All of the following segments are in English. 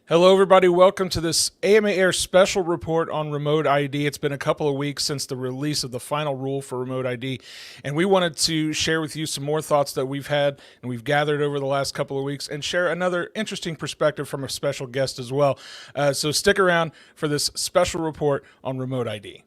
Hello, everybody. Welcome to this AMA Air special report on remote ID. It's been a couple of weeks since the release of the final rule for remote ID, and we wanted to share with you some more thoughts that we've had and we've gathered over the last couple of weeks and share another interesting perspective from a special guest as well. So stick around for this special report on remote ID.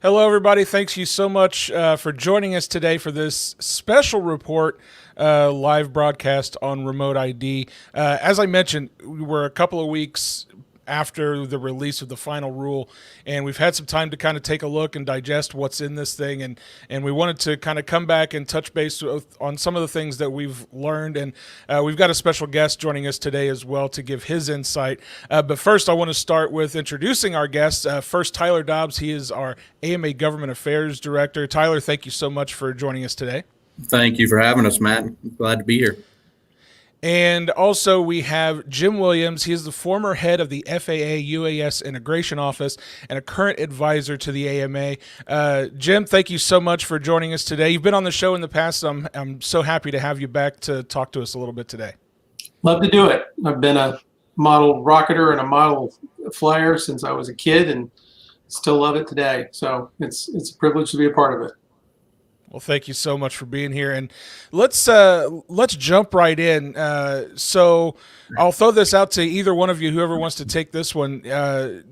Hello, everybody. Thanks you so much for joining us today for this special report live broadcast on remote ID. As I mentioned, we were a couple of weeks after the release of the final rule, and we've had some time to kind of take a look and digest what's in this thing, and we wanted to kind of come back and touch base on some of the things that we've learned, and we've got a special guest joining us today as well to give his insight. But first, I want to start with introducing our guest. First, Tyler Dobbs. He is our AMA Government Affairs Director. Tyler, thank you so much for joining us today. Thank you for having us, Matt. Glad to be here. And also we have Jim Williams. He is the former head of the FAA UAS Integration Office and a current advisor to the AMA. Jim, thank you so much for joining us today. You've been on the show in the past. I'm so happy to have you back to talk to us a little bit today. Love to do it. I've been a model rocketer and a model flyer since I was a kid and still love it today. So it's a privilege to be a part of it. Well, thank you so much for being here, and let's jump right in. So I'll throw this out to either one of you, whoever wants to take this one. There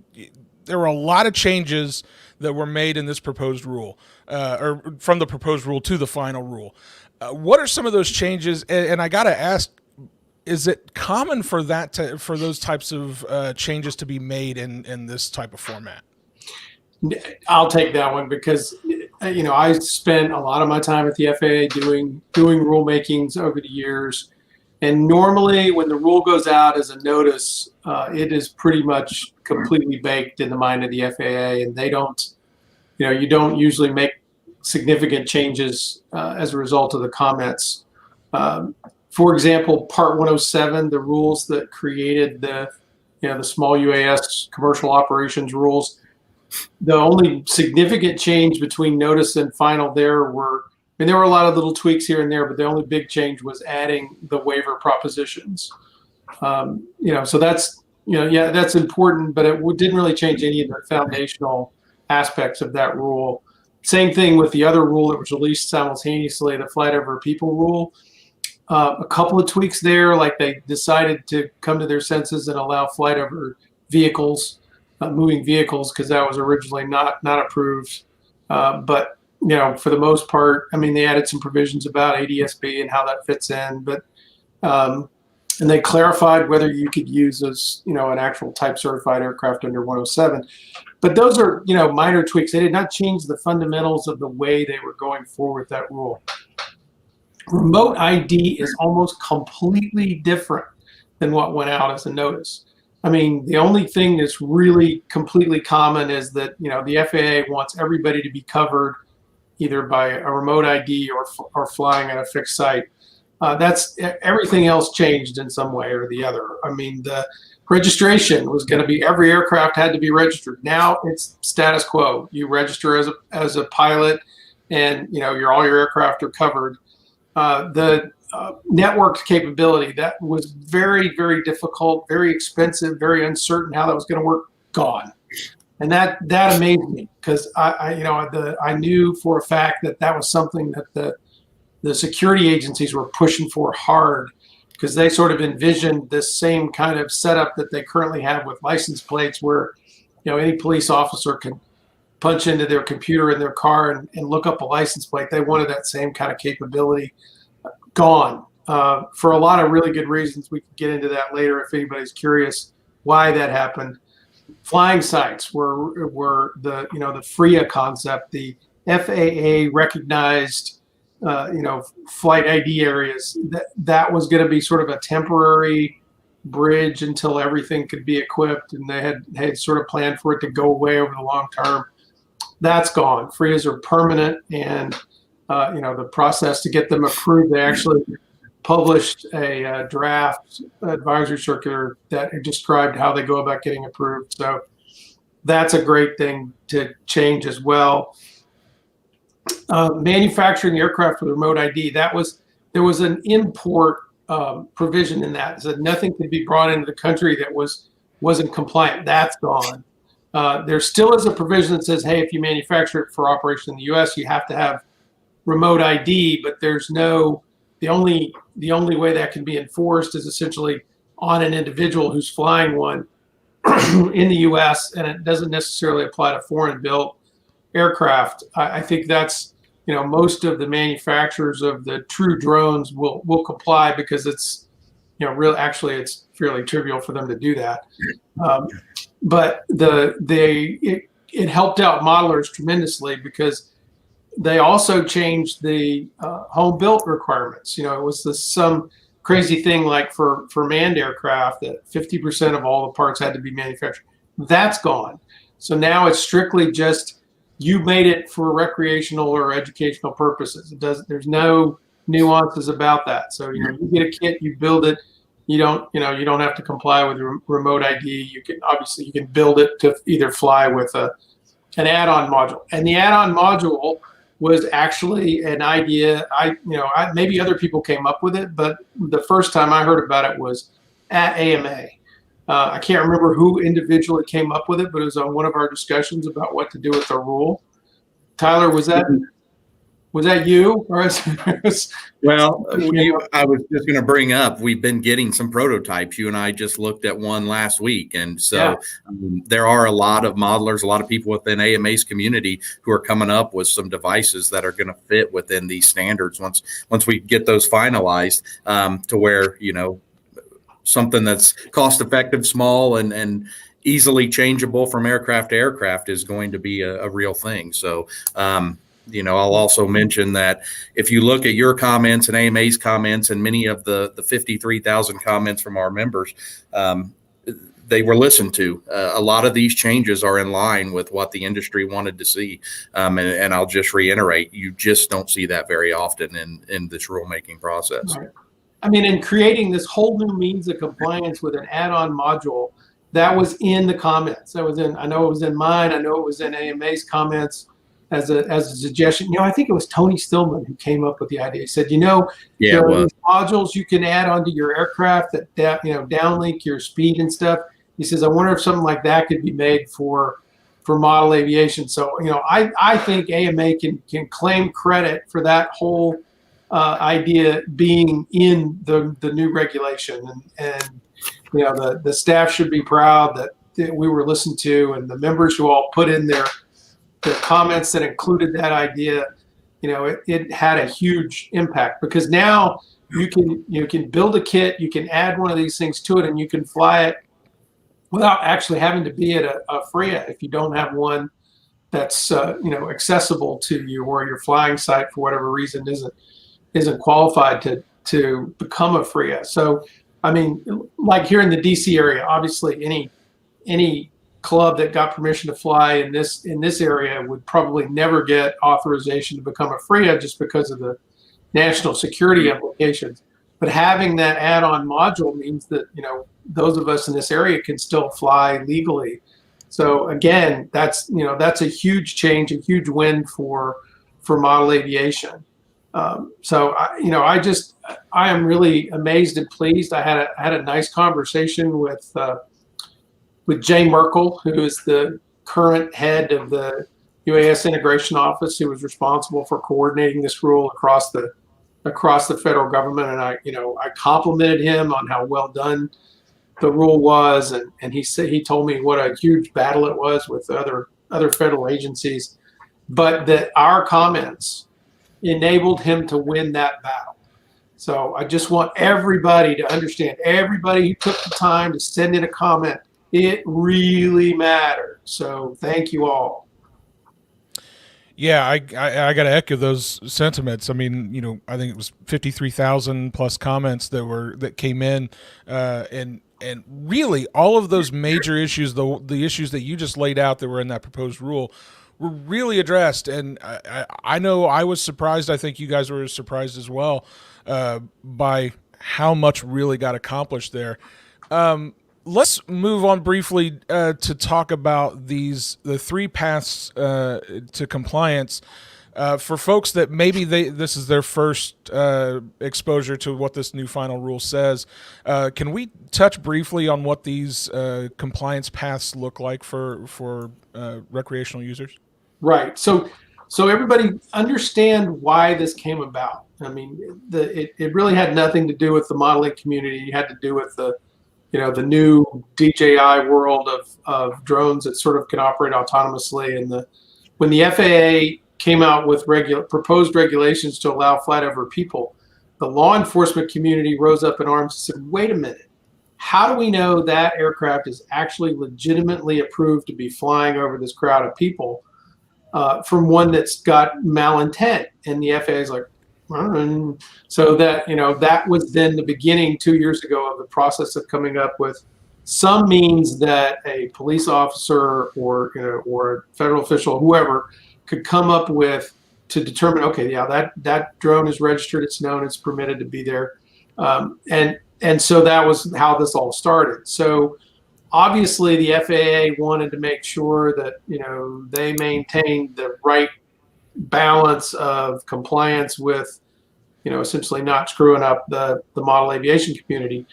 were a lot of changes that were made in this proposed rule, or from the proposed rule to the final rule. What are some of those changes? And I got to ask, is it common for for those types of changes to be made in this type of format? I'll take that one because I spent a lot of my time at the FAA doing rulemakings over the years, and normally when the rule goes out as a notice, it is pretty much completely baked in the mind of the FAA, and they don't, you don't usually make significant changes as a result of the comments. For example, Part 107, the rules that created the small UAS commercial operations rules. The only significant change between notice and final there were a lot of little tweaks here and there, but the only big change was adding the waiver propositions. So that's that's important, but it didn't really change any of the foundational aspects of that rule. Same thing with the other rule that was released simultaneously, the flight over people rule. A couple of tweaks there, like they decided to come to their senses and allow flight over vehicles. Moving vehicles, because that was originally not approved. But for the most part, they added some provisions about ADS-B and how that fits in. But and they clarified whether you could use as an actual type certified aircraft under 107. But those are minor tweaks. They did not change the fundamentals of the way they were going forward with that rule. Remote ID is almost completely different than what went out as a notice. The only thing that's really completely common is that, the FAA wants everybody to be covered either by a remote ID or flying at a fixed site. That's everything else changed in some way or the other. The registration was going to be every aircraft had to be registered. Now it's status quo. You register as a pilot, and all your aircraft are covered. The network capability, that was very, very difficult, very expensive, very uncertain how that was going to work, gone. And that amazed me, because I knew for a fact that was something that the security agencies were pushing for hard, because they sort of envisioned this same kind of setup that they currently have with license plates, where any police officer can punch into their computer in their car and look up a license plate. They wanted that same kind of capability. Gone, for a lot of really good reasons. We can get into that later if anybody's curious why that happened. Flying sites were the FRIA concept. The FAA recognized flight ID areas. That was going to be sort of a temporary bridge until everything could be equipped, and they had sort of planned for it to go away over the long term. That's gone. FRIAs are permanent, and the process to get them approved, they actually published a draft advisory circular that described how they go about getting approved. So that's a great thing to change as well. Manufacturing aircraft with remote ID, there was an import provision in that. So nothing could be brought into the country that wasn't compliant. That's gone. There still is a provision that says, hey, if you manufacture it for operation in the U.S., you have to have remote ID, but there's no, the only way that can be enforced is essentially on an individual who's flying one in the U.S., and it doesn't necessarily apply to foreign built aircraft. I think that's, most of the manufacturers of the true drones will comply, because it's, actually it's fairly trivial for them to do that. But it helped out modelers tremendously, because they also changed the home built requirements. It was some crazy thing like for manned aircraft that 50% of all the parts had to be manufactured. That's gone. So now it's strictly just, you made it for recreational or educational purposes. There's no nuances about that. So you get a kit, you build it. You don't have to comply with remote ID. You can build it to either fly with an add-on module. And the add-on module was actually an idea. Maybe other people came up with it, but the first time I heard about it was at AMA. I can't remember who individually came up with it, but it was on one of our discussions about what to do with the rule. Tyler, was that you? Or Well, I was just going to bring up, we've been getting some prototypes. You and I just looked at one last week. And so there are a lot of modelers, a lot of people within AMA's community who are coming up with some devices that are going to fit within these standards once we get those finalized, to where, something that's cost effective, small, and easily changeable from aircraft to aircraft is going to be a real thing. So, I'll also mention that if you look at your comments and AMA's comments and many of the 53,000 comments from our members, they were listened to. A lot of these changes are in line with what the industry wanted to see. And I'll just reiterate, you just don't see that very often in this rulemaking process. Right. In creating this whole new means of compliance with an add-on module, that was in the comments. I know it was in mine. I know it was in AMA's comments as a suggestion. I think it was Tony Stillman who came up with the idea. He said, there are these modules you can add onto your aircraft that downlink your speed and stuff. He says, I wonder if something like that could be made for model aviation. So, I think AMA can claim credit for that whole idea being in the new regulation, and the staff should be proud that we were listened to, and the members who all put in their comments that included that idea. It had a huge impact, because now you can build a kit, you can add one of these things to it, and you can fly it without actually having to be at a FRIA if you don't have one that's accessible to you, or your flying site for whatever reason isn't qualified to become a FRIA. So, like here in the DC area, obviously any club that got permission to fly in this area would probably never get authorization to become a FRIA, just because of the national security implications. But having that add-on module means that those of us in this area can still fly legally. So again, that's a huge change, a huge win for model aviation. So I am really amazed and pleased. I had a nice conversation with Jay Merkel, who is the current head of the UAS Integration Office, who was responsible for coordinating this rule across the federal government. And I complimented him on how well done the rule was, and he told me what a huge battle it was with other federal agencies, but that our comments enabled him to win that battle. So I just want everybody to understand, everybody who took the time to send in a comment, it really mattered. So thank you all. Yeah, I got to echo those sentiments. I think it was 53,000 plus comments that came in, and and really all of those major issues, the issues that you just laid out that were in that proposed rule, were really addressed. And I know I was surprised. I think you guys were surprised as well by how much really got accomplished there. Let's move on briefly to talk about the three paths to compliance for folks that maybe this is their first exposure to what this new final rule says. Can we touch briefly on what these compliance paths look like for recreational users? Right. So everybody understand why this came about. I mean, it really had nothing to do with the modeling community. It had to do with the new DJI world of drones that sort of can operate autonomously. And when the FAA came out with proposed regulations to allow flight over people, the law enforcement community rose up in arms and said, wait a minute, how do we know that aircraft is actually legitimately approved to be flying over this crowd of people from one that's got malintent? And the FAA is like, so that was then the beginning 2 years ago of the process of coming up with some means that a police officer or a federal official, whoever, could come up with to determine, okay, yeah, that drone is registered, it's known, it's permitted to be there, and so that was how this all started. So obviously the FAA wanted to make sure that they maintained the right balance of compliance with essentially not screwing up the model aviation community.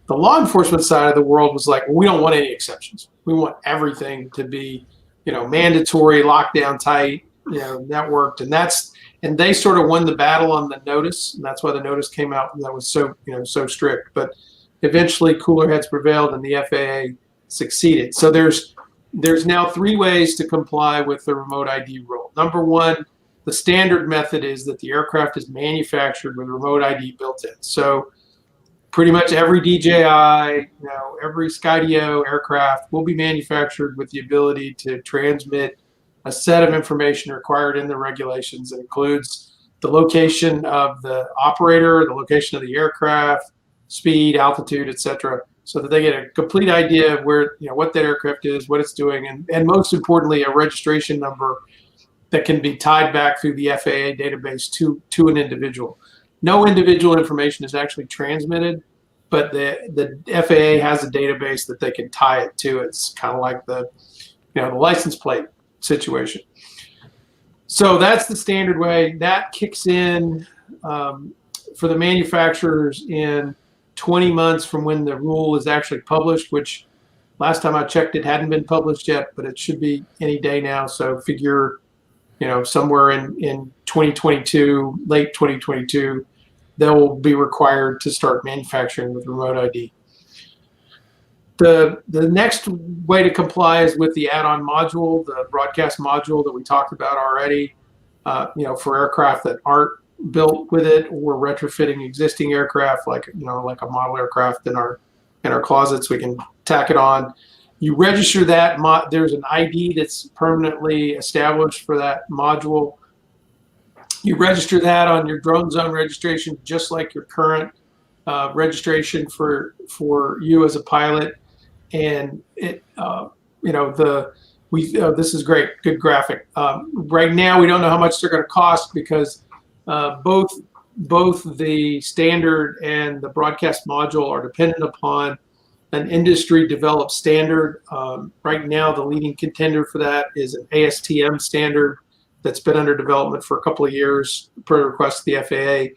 The law enforcement side of the world was like, well, we don't want any exceptions. We want everything to be mandatory, locked down tight, networked, and they sort of won the battle on the notice, and that's why the notice came out, and that was so strict. But eventually cooler heads prevailed and the FAA succeeded. So there's now three ways to comply with the remote ID rule. Number one, the standard method is that the aircraft is manufactured with remote ID built in. So pretty much every DJI, every Skydio aircraft will be manufactured with the ability to transmit a set of information required in the regulations that includes the location of the operator, the location of the aircraft, speed, altitude, etc., so that they get a complete idea of where, what that aircraft is, what it's doing, and most importantly, a registration number that can be tied back through the FAA database to an individual. No individual information is actually transmitted, but the FAA has a database that they can tie it to. It's kind of like the license plate situation. So that's the standard way. That kicks in for the manufacturers in 20 months from when the rule is actually published, which last time I checked, it hadn't been published yet, but it should be any day now. So figure, somewhere in 2022, late 2022, they'll be required to start manufacturing with remote ID. The next way to comply is with the add-on module, the broadcast module that we talked about already, for aircraft that aren't built with it, or retrofitting existing aircraft like a model aircraft in our closets, we can tack it on. You register that, there's an ID that's permanently established for that module. You register that on your drone zone registration, just like your current registration for you as a pilot. And it, this is great, good graphic. Right now, we don't know how much they're going to cost because both the standard and the broadcast module are dependent upon an industry-developed standard. Right now, the leading contender for that is an ASTM standard that's been under development for a couple of years per request of the FAA.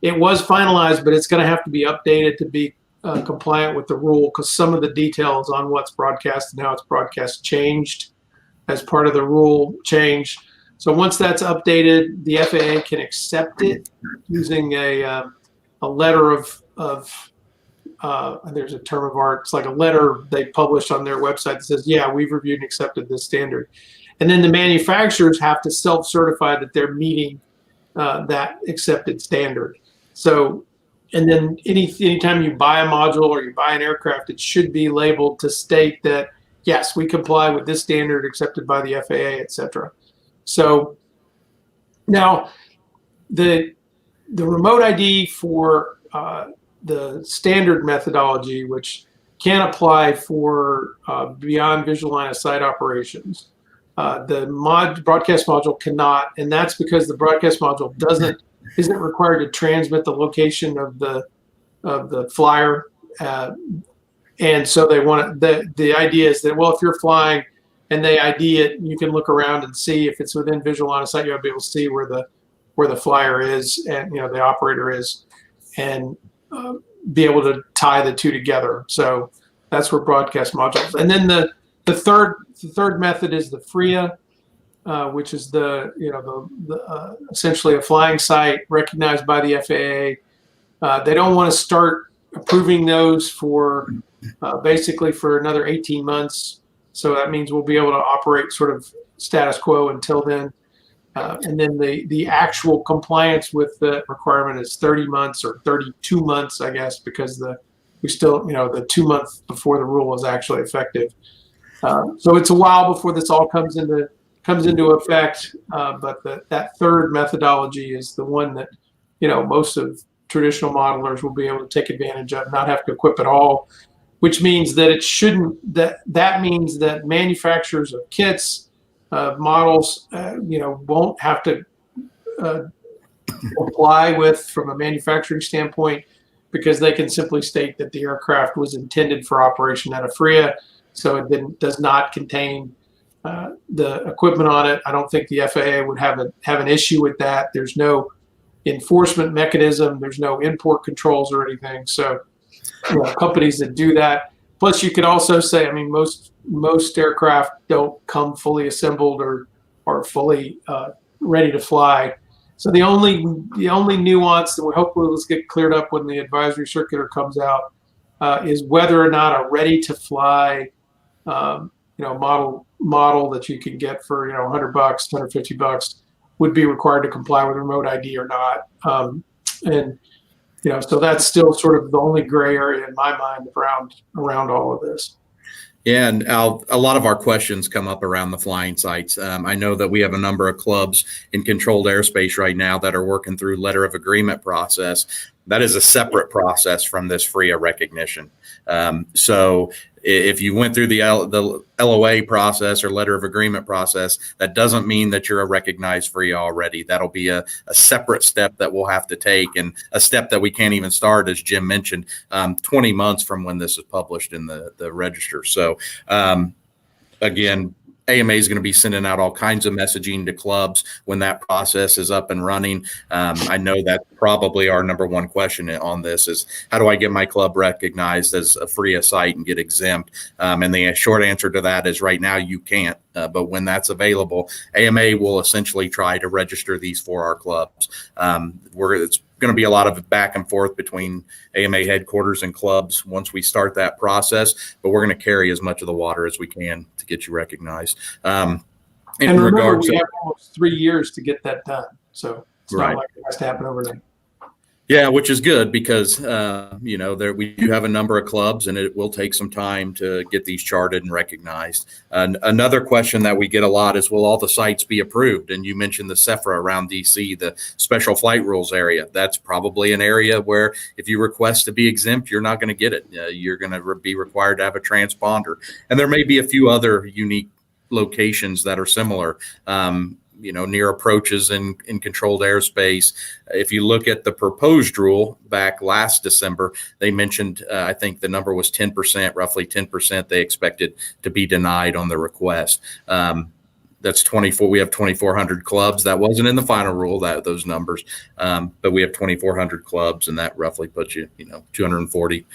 It was finalized, but it's going to have to be updated to be compliant with the rule because some of the details on what's broadcast and how it's broadcast changed as part of the rule change. So once that's updated, the FAA can accept it using a letter of there's a term of art. It's like a letter they publish on their website that says, yeah, we've reviewed and accepted this standard. And then the manufacturers have to self-certify that they're meeting that accepted standard. So, and then anytime you buy a module or you buy an aircraft, it should be labeled to state that, yes, we comply with this standard accepted by the FAA, et cetera. So now the remote ID for the standard methodology, which can apply for beyond visual line of sight operations. The broadcast module cannot, and that's because the broadcast module isn't required to transmit the location of the flyer. And so they want the idea is that, well, if you're flying and they ID it, you can look around and see if it's within visual line of sight. You'll be able to see where the flyer is and the operator is, and be able to tie the two together. So that's where broadcast modules. And then the third method is the FRIA, which is the essentially a flying site recognized by the FAA. They don't want to start approving those for basically for another 18 months. So that means we'll be able to operate sort of status quo until then. And then the actual compliance with the requirement is 30 months or 32 months, I guess, because we still, the 2 months before the rule is actually effective. So it's a while before this all comes into effect. But that third methodology is the one that, most of traditional modelers will be able to take advantage of, not have to equip at all, which means that that means that manufacturers of kits, models, won't have to apply with from a manufacturing standpoint, because they can simply state that the aircraft was intended for operation at a FRIA, so it does not contain the equipment on it. I don't think the FAA would have an issue with that. There's no enforcement mechanism. There's no import controls or anything. So companies that do that. Plus, you could also say, most aircraft don't come fully assembled or fully ready to fly. So the only nuance that we hopefully will get cleared up when the advisory circular comes out is whether or not a ready to fly model that you can get for $100, $150 would be required to comply with remote ID or not. So that's still sort of the only gray area in my mind around all of this. Yeah, and a lot of our questions come up around the flying sites. I know that we have a number of clubs in controlled airspace right now that are working through letter of agreement process. That is a separate process from this FRIA recognition. So if you went through the LOA process or letter of agreement process, that doesn't mean that you're a recognized FRIA already. That'll be a separate step that we'll have to take, and a step that we can't even start, as Jim mentioned, 20 months from when this is published in the register. So again, AMA is going to be sending out all kinds of messaging to clubs when that process is up and running. I know that's probably our number one question on this is, how do I get my club recognized as a FRIA site and get exempt? And the short answer to that is right now you can't. But when that's available, AMA will essentially try to register these for our clubs. It's going to be a lot of back and forth between AMA headquarters and clubs once we start that process, but we're going to carry as much of the water as we can to get you recognized. And remember, we have almost 3 years to get that done, so it's not like it has to happen overnight. Yeah, which is good because, we do have a number of clubs and it will take some time to get these charted and recognized. Another question that we get a lot is, will all the sites be approved? And you mentioned the SFRA around DC, the special flight rules area. That's probably an area where if you request to be exempt, you're not going to get it. You're going to be required to have a transponder. And there may be a few other unique locations that are similar. Near approaches in controlled airspace. If you look at the proposed rule back last December, they mentioned, I think the number was 10%, roughly 10% they expected to be denied on the request. That's 24. We have 2,400 clubs. That wasn't in the final rule, those numbers, but we have 2,400 clubs, and that roughly puts you, 240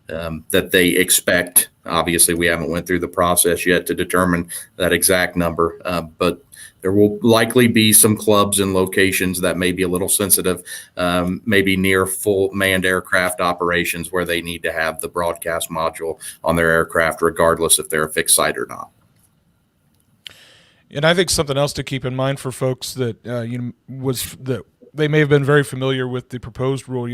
that they expect. Obviously, we haven't went through the process yet to determine that exact number, but there will likely be some clubs and locations that may be a little sensitive, maybe near full manned aircraft operations where they need to have the broadcast module on their aircraft, regardless if they're a fixed site or not. And I think something else to keep in mind for folks that was that they may have been very familiar with the proposed rule.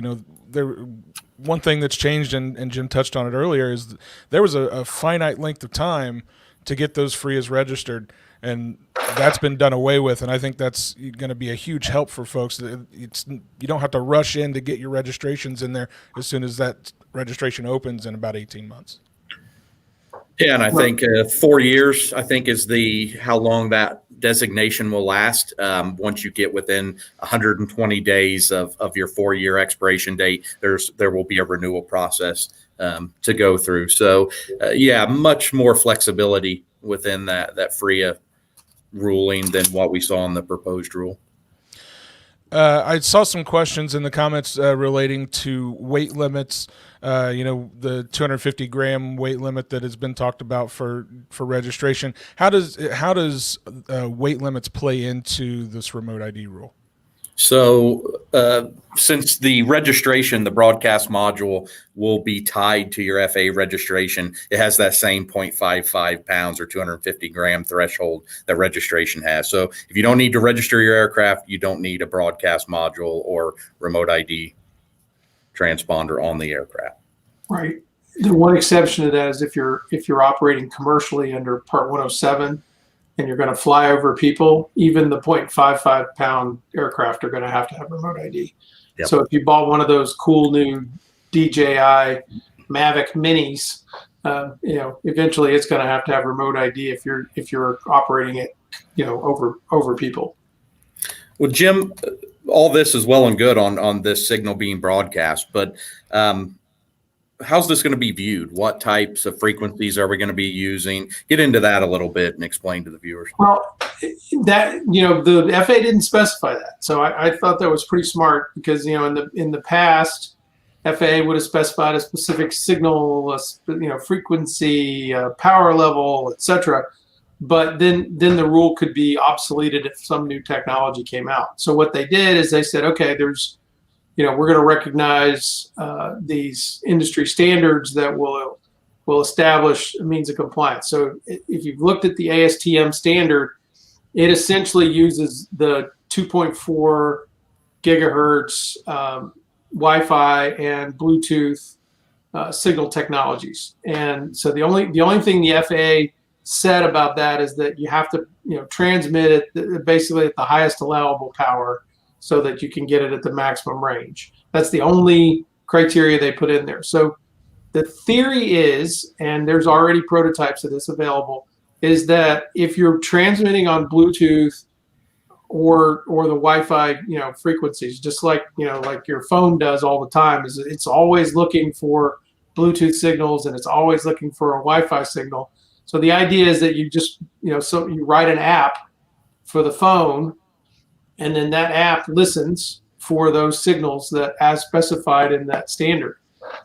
One thing that's changed, and Jim touched on it earlier, is there was a finite length of time to get those FRIAs registered, and that's been done away with. And I think that's going to be a huge help for folks. You don't have to rush in to get your registrations in there as soon as that registration opens in about 18 months. Yeah, and I think 4 years, I think, is how long that designation will last. Once you get within 120 days of your 4-year expiration date, there will be a renewal process to go through. So, yeah, much more flexibility within that FRIA ruling than what we saw in the proposed rule. I saw some questions in the comments relating to weight limits. The 250-gram weight limit that has been talked about for registration. How does weight limits play into this remote ID rule? So since the registration, the broadcast module will be tied to your FAA registration, it has that same 0.55 pounds or 250-gram threshold that registration has. So if you don't need to register your aircraft, you don't need a broadcast module or remote ID transponder on the aircraft. Right. The one exception to that is if you're operating commercially under Part 107 and you're going to fly over people, even the 0.55 pound aircraft are going to have remote ID. Yep. So if you bought one of those cool new DJI Mavic Minis, eventually it's going to have remote ID if you're operating it, over people. Well, Jim, all this is well and good on this signal being broadcast, but how's this going to be viewed? What types of frequencies are we going to be using? Get into that a little bit and explain to the viewers. Well, the FAA didn't specify that, so I thought that was pretty smart because in the past, FAA would have specified a specific signal, frequency, power level, etc. But then the rule could be obsoleted if some new technology came out. So what they did is they said, okay, we're going to recognize these industry standards that will establish a means of compliance. So if you've looked at the ASTM standard, it essentially uses the 2.4 gigahertz Wi-Fi and Bluetooth signal technologies. And so the only thing the FAA said about that is that you have to transmit it basically at the highest allowable power, so that you can get it at the maximum range. That's the only criteria they put in there. So the theory is, and there's already prototypes of this available, is that if you're transmitting on Bluetooth or the Wi-Fi, frequencies, just like your phone does all the time, is it's always looking for Bluetooth signals and it's always looking for a Wi-Fi signal. So the idea is that you just, so you write an app for the phone, and then that app listens for those signals that as specified in that standard.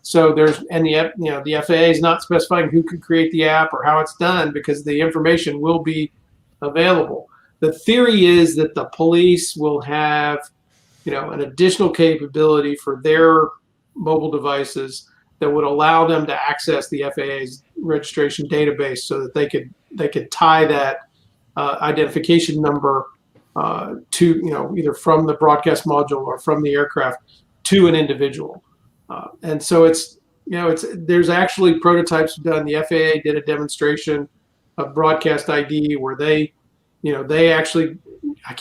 So the FAA is not specifying who can create the app or how it's done because the information will be available. The theory is that the police will have, an additional capability for their mobile devices that would allow them to access the FAA's registration database so that they could tie that identification number to either from the broadcast module or from the aircraft to an individual, and so there's actually prototypes done. The FAA did a demonstration of broadcast ID where they actually, I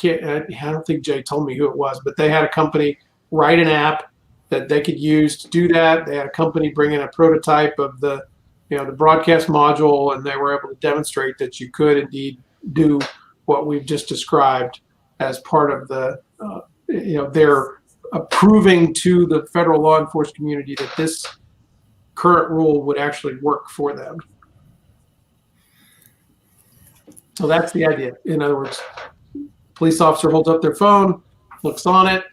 don't think Jay told me who it was, but they had a company write an app that they could use to do that. They had a company bring in a prototype of the broadcast module, and they were able to demonstrate that you could indeed do what we've just described as part of they're proving to the federal law enforcement community that this current rule would actually work for them. So that's the idea. In other words, police officer holds up their phone, looks on it,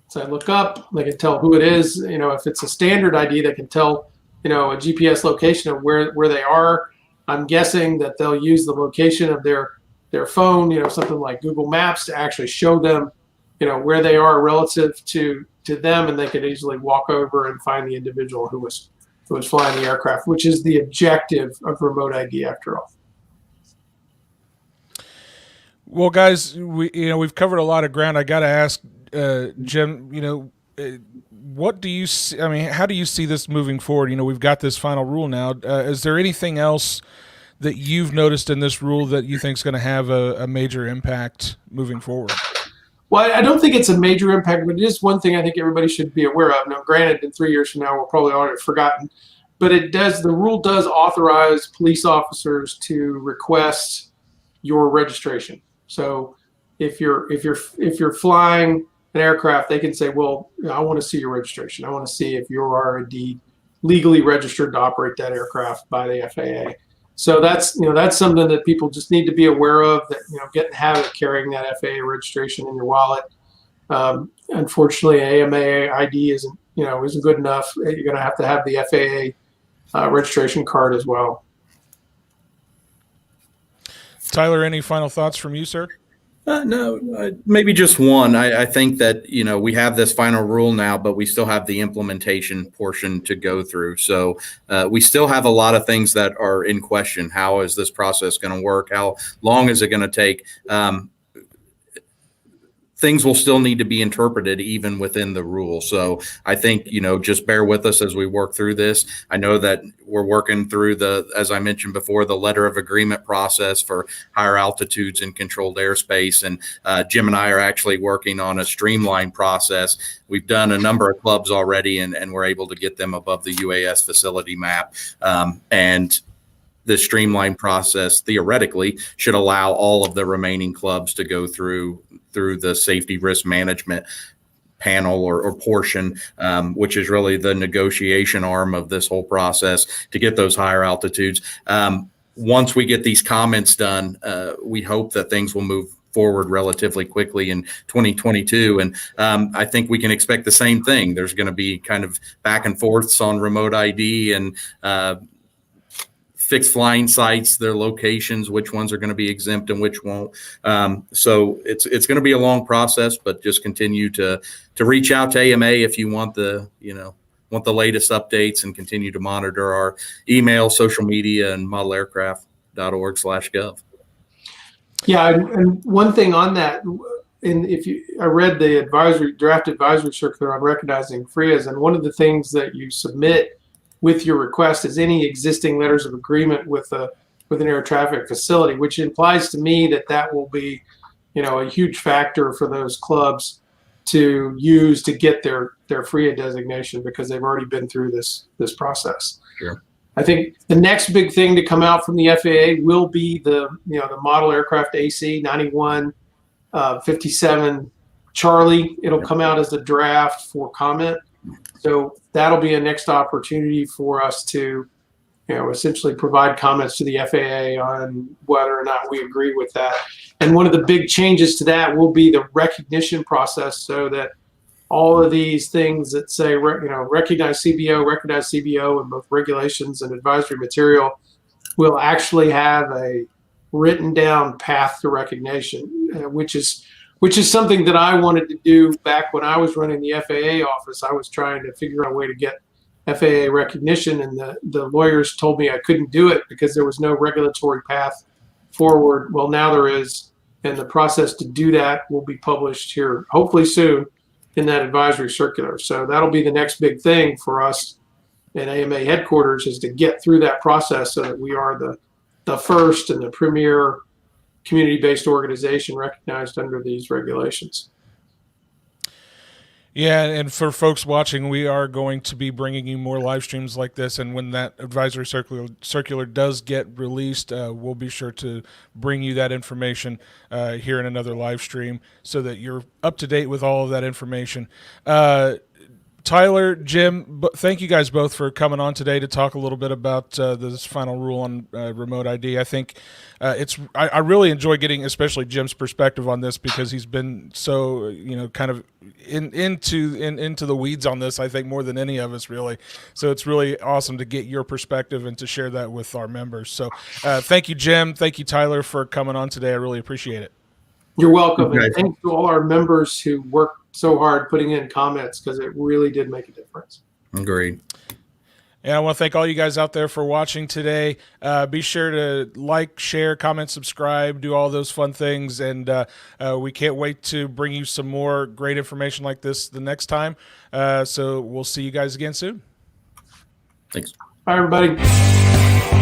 so I look up, they can tell who it is. If it's a standard ID, they can tell, a GPS location of where they are. I'm guessing that they'll use the location of their phone, something like Google Maps, to actually show them, where they are relative to them, and they could easily walk over and find the individual who was flying the aircraft, which is the objective of remote ID after all. Well, guys, we've covered a lot of ground. I got to ask, Jim, what do you see? I mean, how do you see this moving forward? We've got this final rule now. Is there anything else that you've noticed in this rule that you think is going to have a major impact moving forward? Well, I don't think it's a major impact, but it is one thing I think everybody should be aware of. Now, granted, in 3 years from now, we'll probably already have forgotten. but the rule does authorize police officers to request your registration. So if you're flying an aircraft, they can say, well, I want to see your registration. I want to see if you are indeed legally registered to operate that aircraft by the FAA. So that's something that people just need to be aware of, that, get in the habit of carrying that FAA registration in your wallet. Unfortunately, AMA ID isn't good enough. You're going to have the FAA registration card as well. Tyler, any final thoughts from you, sir? No, maybe just one. I think that, we have this final rule now, but we still have the implementation portion to go through. So we still have a lot of things that are in question. How is this process going to work? How long is it going to take? Things will still need to be interpreted even within the rule. So I think, just bear with us as we work through this. I know that we're working through as I mentioned before, the letter of agreement process for higher altitudes and controlled airspace. And Jim and I are actually working on a streamlined process. We've done a number of clubs already, and we're able to get them above the UAS facility map. And the streamlined process theoretically should allow all of the remaining clubs to go through the safety risk management panel or portion, which is really the negotiation arm of this whole process to get those higher altitudes. Once we get these comments done, we hope that things will move forward relatively quickly in 2022. And I think we can expect the same thing. There's going to be kind of back and forths on remote ID and fixed flying sites, their locations, which ones are going to be exempt and which won't. So it's going to be a long process, but just continue to reach out to AMA if you want the latest updates, and continue to monitor our email, social media, and modelaircraft.org/gov. Yeah, and one thing on that, I read the draft advisory circular on recognizing FRIAs, and one of the things that you submit with your request is any existing letters of agreement with an air traffic facility, which implies to me that will be, a huge factor for those clubs to use to get their FRIA designation, because they've already been through this process. Sure. I think the next big thing to come out from the FAA will be the model aircraft AC 9157 Charlie. It'll come out as a draft for comment. So that'll be a next opportunity for us to, essentially provide comments to the FAA on whether or not we agree with that. And one of the big changes to that will be the recognition process, so that all of these things that say, recognize CBO in both regulations and advisory material will actually have a written down path to recognition, which is something that I wanted to do back when I was running the FAA office. I was trying to figure out a way to get FAA recognition, and the lawyers told me I couldn't do it because there was no regulatory path forward. Well, now there is, and the process to do that will be published here hopefully soon in that advisory circular. So that'll be the next big thing for us at AMA headquarters, is to get through that process so that we are the first and the premier community-based organization recognized under these regulations. Yeah, and for folks watching, we are going to be bringing you more live streams like this, and when that advisory circular does get released, we'll be sure to bring you that information here in another live stream, so that you're up to date with all of that information. Tyler, Jim, thank you guys both for coming on today to talk a little bit about this final rule on remote ID. I think I really enjoy getting especially Jim's perspective on this, because he's been so kind of into the weeds on this, I think, more than any of us, really. So it's really awesome to get your perspective and to share that with our members. So thank you, Jim. Thank you, Tyler, for coming on today. I really appreciate it. You're welcome. And thanks to all our members who worked so hard putting in comments, because it really did make a difference. Agreed. And I want to thank all you guys out there for watching today. Be sure to like, share, comment, subscribe, do all those fun things. And we can't wait to bring you some more great information like this the next time. So we'll see you guys again soon. Thanks. Bye, everybody.